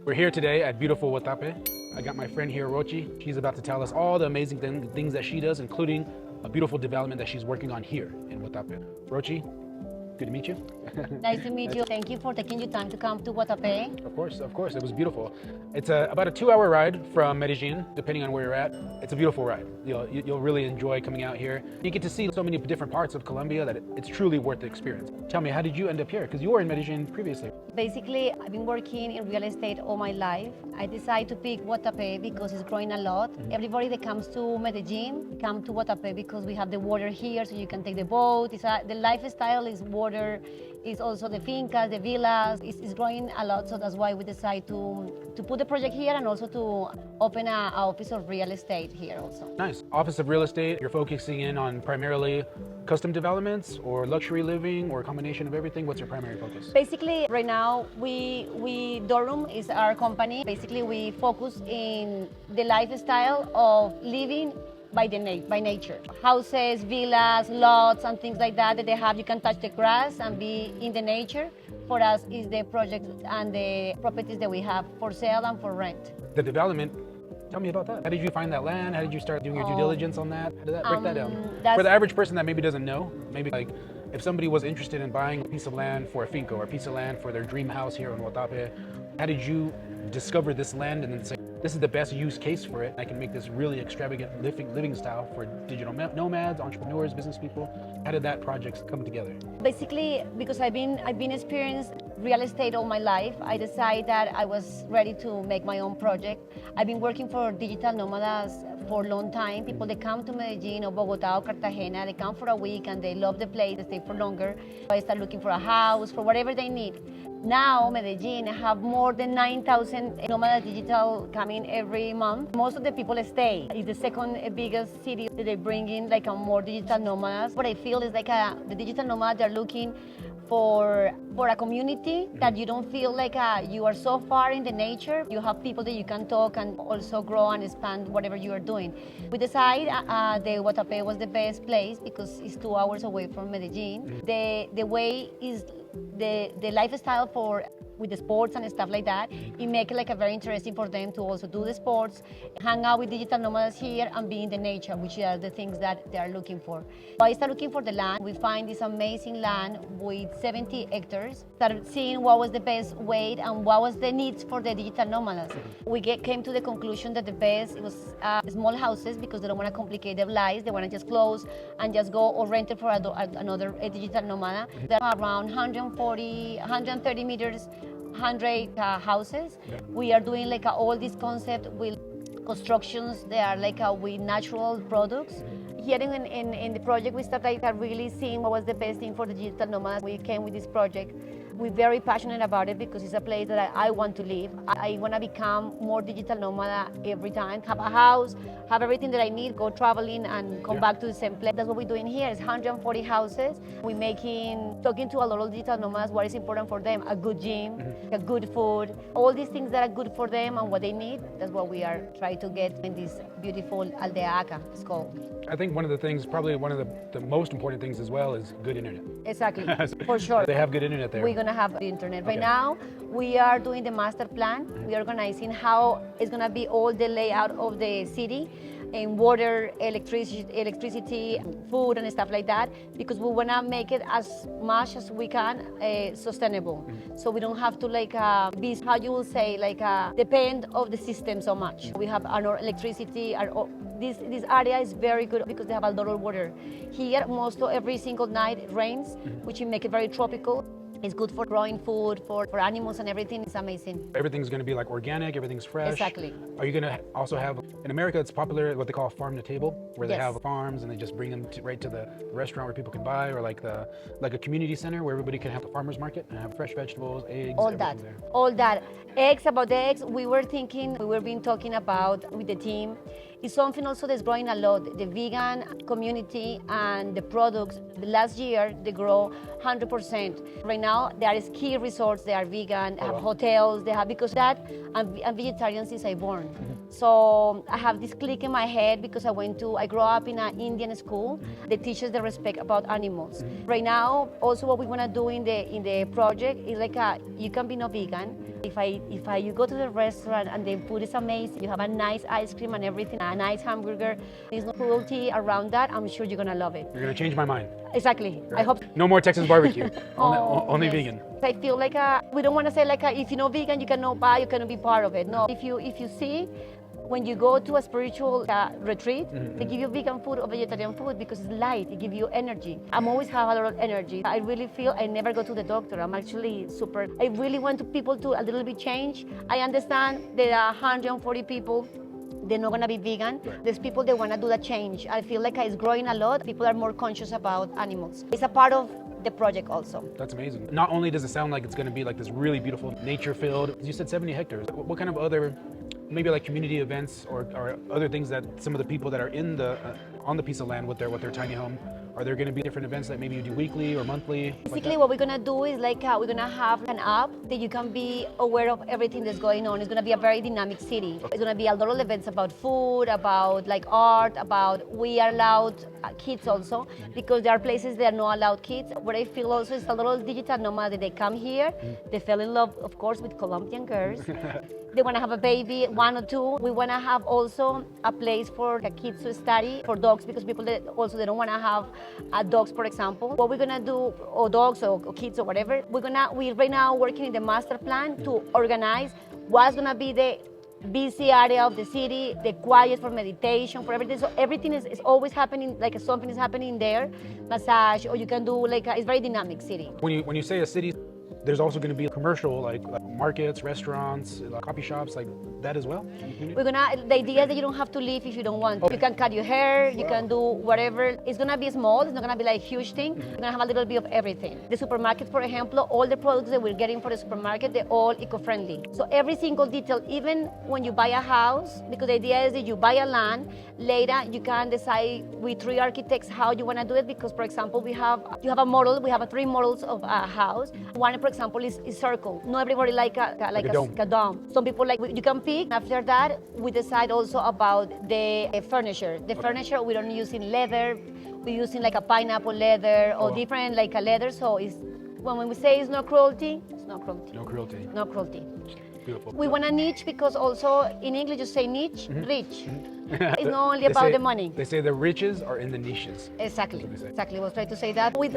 We're here today at beautiful Guatapé. I got my friend here, Rocci. She's about to tell us all the amazing things that she does, including a beautiful development that she's working on here in Guatapé. Rocci, good to meet you. Nice to meet you. Thank you for taking your time to come to Guatapé. Of course, it was beautiful. It's about a 2-hour ride from Medellin, depending on where you're at. It's a beautiful ride. You'll really enjoy coming out here. You get to see so many different parts of Colombia that it's truly worth the experience. Tell me, how did you end up here? Because you were in Medellin previously. Basically, I've been working in real estate all my life. I decided to pick Guatapé because it's growing a lot. Everybody that comes to Medellin come to Guatapé because we have the water here, so you can take the boat. The lifestyle is water. It's also the fincas, the villas. It's growing a lot, so that's why we decided to put the project here and also to open an office of real estate here also. Nice. Office of Real Estate, you're focusing in on primarily custom developments or luxury living or a combination of everything? What's your primary focus? Basically, right now, Dorum is our company. Basically, we focus in the lifestyle of living by nature. Houses, villas, lots, and things like that they have. You can touch the grass and be in the nature. For us, is the projects and the properties that we have for sale and for rent. The development, tell me about that. How did you find that land? How did you start doing your due diligence on that? How did that break that down? For the average person that maybe doesn't know, maybe like if somebody was interested in buying a piece of land for a finca or a piece of land for their dream house here in Guatapé, how did you discover this land and then say, this is the best use case for it? I can make this really extravagant living style for digital nomads, entrepreneurs, business people. How did that project come together? Basically, because I've been experienced real estate all my life, I decided that I was ready to make my own project. I've been working for digital nomads for a long time. People that come to Medellin or Bogota or Cartagena, they come for a week and they love the place, they stay for longer. So I start looking for a house, for whatever they need. Now, Medellin have more than 9,000 nomad digital coming every month. Most of the people stay. It's the second biggest city that they bring in like a more digital nomads. What I feel is like the digital nomads are looking for a community that you don't feel like you are so far in the nature. You have people that you can talk and also grow and expand whatever you are doing. We decided the Guatapé was the best place because it's 2 hours away from Medellin. The way is the lifestyle with the sports and stuff like that, it makes it like a very interesting for them to also do the sports, hang out with digital nomads here and be in the nature, which are the things that they are looking for. So I started looking for the land. We find this amazing land with 70 hectares. Started seeing what was the best weight and what was the needs for the digital nomads. We came to the conclusion that the best was small houses because they don't want to complicate their lives. They want to just close and just go or rent it for another digital nomad. There are around 130 meters, 100 houses. We are doing like all this concept with constructions. They are like with natural products. Here in the project, we started really seeing what was the best thing for the digital nomads. We came with this project. We're very passionate about it because it's a place that I want to live. I want to become more digital nomad every time, have a house, have everything that I need, go traveling and come back to the same place. That's what we're doing here. It's 140 houses. We're talking to a lot of digital nomads, what is important for them, a good gym, a good food, all these things that are good for them and what they need. That's what we are trying to get in this beautiful Aldea Aca, it's called. I think one of the things, probably one of the most important things as well is good internet. Exactly, for sure. They have good internet there. We're going to have the internet. Right now, we are doing the master plan. We are organizing how it's going to be all the layout of the city and water, electricity, food and stuff like that, because we want to make it as much as we can sustainable. So we don't have to be, how you will say, depend of the system so much. We have our electricity, this area is very good because they have a lot of water. Here, every single night it rains, which make it very tropical. It's good for growing food, for animals and everything. It's amazing. Everything's going to be like organic, everything's fresh. Exactly. Are you going to also have, in America it's popular what they call farm to table, where they have farms and they just bring them right to the restaurant where people can buy, or like a community center where everybody can have a farmer's market and have fresh vegetables, eggs, all that. Eggs, about the eggs, we were talking about with the team, It's something also that's growing a lot. The vegan community and the products, the last year they grow 100%. Right now there are ski resorts, they are vegan, have hotels, they have, because that I'm vegetarian since I born. So I have this click in my head because I grew up in an Indian school that teaches the respect about animals. Right now, also what we want to do in the project is like you can be no vegan. If you go to the restaurant and the food is amazing, you have a nice ice cream and everything, a nice hamburger, there's no cruelty around that, I'm sure you're gonna love it. You're gonna change my mind. Exactly. Right. I hope. No more Texas barbecue. Only Yes. vegan. I feel like we don't want to say like if you're not vegan, you cannot buy, you cannot be part of it. No, if you see, when you go to a spiritual retreat, they give you vegan food or vegetarian food because it's light, it gives you energy. I'm always have a lot of energy. I really feel I never go to the doctor. I'm actually super, I really want people to a little bit change. I understand there are 140 people, they're not gonna be vegan. Right. There's people that wanna do the change. I feel like it's growing a lot. People are more conscious about animals. It's a part of the project also. That's amazing. Not only does it sound like it's going to be like this really beautiful nature field, you said 70 hectares. What kind of other, maybe like community events or other things that some of the people that are in the on the piece of land with their tiny home, are there going to be different events that maybe you do weekly or monthly? Basically, what we're gonna do is like we're gonna have an app that you can be aware of everything that's going on. It's gonna be a very dynamic city. It's gonna be a lot of events about food, about like art, about we are allowed kids also, because there are places that are not allowed kids. What I feel also is a lot of digital nomads that they come here, they fell in love, of course, with Colombian girls. They want to have a baby, 1 or 2. We want to have also a place for the kids to study, for dogs, because people that also they don't want to have dogs, for example. What we're gonna do, or dogs or kids or whatever, we're right now working in the master plan to organize what's gonna be the busy area of the city, the quiet for meditation, for everything. So everything is always happening, like something is happening there, massage, or you can do like it's very dynamic city. When you say a city, there's also going to be a commercial, like markets, restaurants, coffee shops, like that as well? The idea is that you don't have to leave if you don't want. Okay. You can cut your hair, you can do whatever. It's gonna be small, it's not gonna be like a huge thing. You're gonna have a little bit of everything. The supermarket, for example, all the products that we're getting for the supermarket, they're all eco-friendly. So every single detail, even when you buy a house, because the idea is that you buy a land, later you can decide with 3 architects how you wanna do it, because for example, you have a model, we have 3 models of a house. One, for example, is circle. Not everybody like a dome. Some people like, you can pick. After that, we decide also about the furniture. The furniture, we don't use in leather. We're using like a pineapple leather or different like a leather. So it's, when we say it's no cruelty, it's no cruelty. No cruelty. No cruelty. Beautiful. We want a niche because also in English you say niche, rich. It's not only about the money. They say the riches are in the niches. Exactly. Exactly. I was trying to say that. We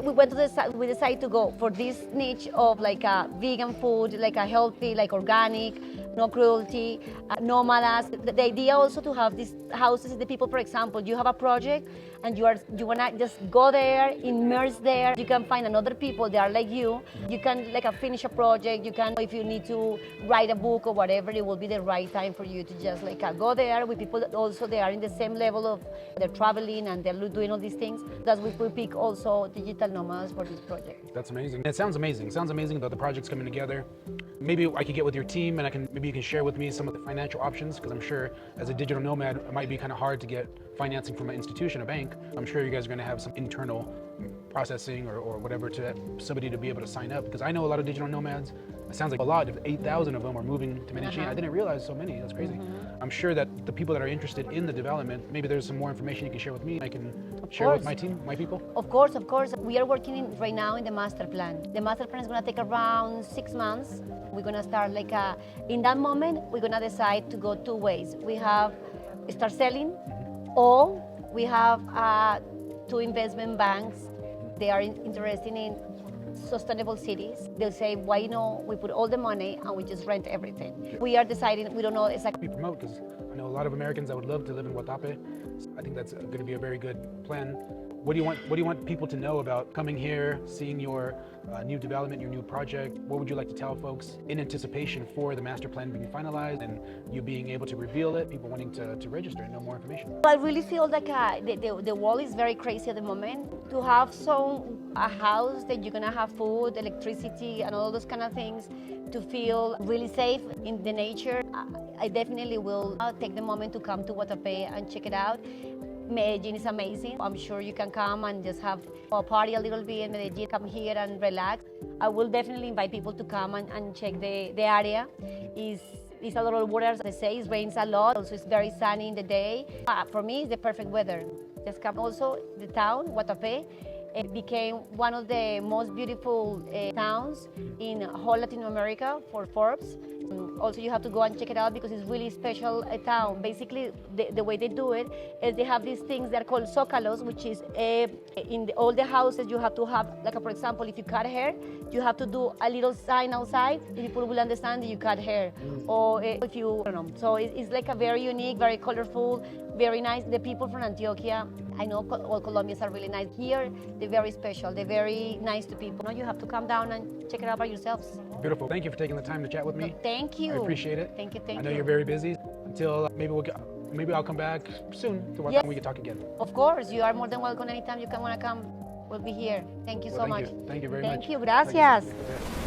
decided to go for this niche of like a vegan food, like a healthy, like organic, no cruelty, nomads. The idea also to have these houses, the people, for example, you have a project and you wanna just go there, immerse there. You can find another people that are like you. You can like finish a project. You can, if you need to write a book or whatever, it will be the right time for you to just like go there with people that also they are in the same level of, they're traveling and they're doing all these things. That's why we pick also digital nomads for this project. That's amazing. It sounds amazing. It sounds amazing that the project's coming together. Maybe I could get with your team and maybe you can share with me some of the financial options, because I'm sure as a digital nomad, it might be kind of hard to get financing from an institution, a bank. I'm sure you guys are going to have some internal processing or whatever to somebody to be able to sign up, because I know a lot of digital nomads. It sounds like a lot. If 8,000 of them are moving to Medellin, I didn't realize so many. That's crazy. I'm sure that the people that are interested in the development, maybe there's some more information you can share with me. I can share with my team, my people. Of course. We are working right now in the master plan. The master plan is going to take around 6 months. We're going to start like in that moment, we're going to decide to go 2 ways. We have start selling, or we have 2 investment banks. They are interested in sustainable cities. They'll say, why not we put all the money and we just rent everything? Yeah. We are deciding, we don't know exactly. We promote, because I know a lot of Americans that would love to live in Guatapé. I think that's going to be a very good plan. What do you want people to know about coming here, seeing your new development, your new project? What would you like to tell folks in anticipation for the master plan being finalized and you being able to reveal it, people wanting to register and know more information? I really feel like the world is very crazy at the moment. To have a house that you're gonna have food, electricity, and all those kind of things, to feel really safe in the nature, I definitely will take the moment to come to Guatapé and check it out. Medellin is amazing. I'm sure you can come and just have a party a little bit in Medellin, come here and relax. I will definitely invite people to come and check the area. It's a lot of water, as they say, it rains a lot, also it's very sunny in the day. For me, it's the perfect weather. Just come. Also, the town, Guatapé, it became one of the most beautiful towns in whole Latin America for Forbes. Also, you have to go and check it out because it's really special town. Basically, the way they do it is they have these things that are called zócalos, which is all the houses you have to have, like for example, if you cut hair, you have to do a little sign outside, people will understand that you cut hair. Or if you, I don't know. So it's like a very unique, very colorful, very nice. The people from Antioquia, I know all Colombians are really nice. Here, they're very special. They're very nice to people. You have to come down and check it out by yourselves. Beautiful. Thank you for taking the time to chat with me. Thank you. I appreciate it. Thank you. I know you're very busy. Until maybe I'll come back soon to Yes. we can talk again. Of course, you are more than welcome anytime you want to come. We'll be here. Thank you so much. Thank you very much. Thank you. Gracias. Thank you.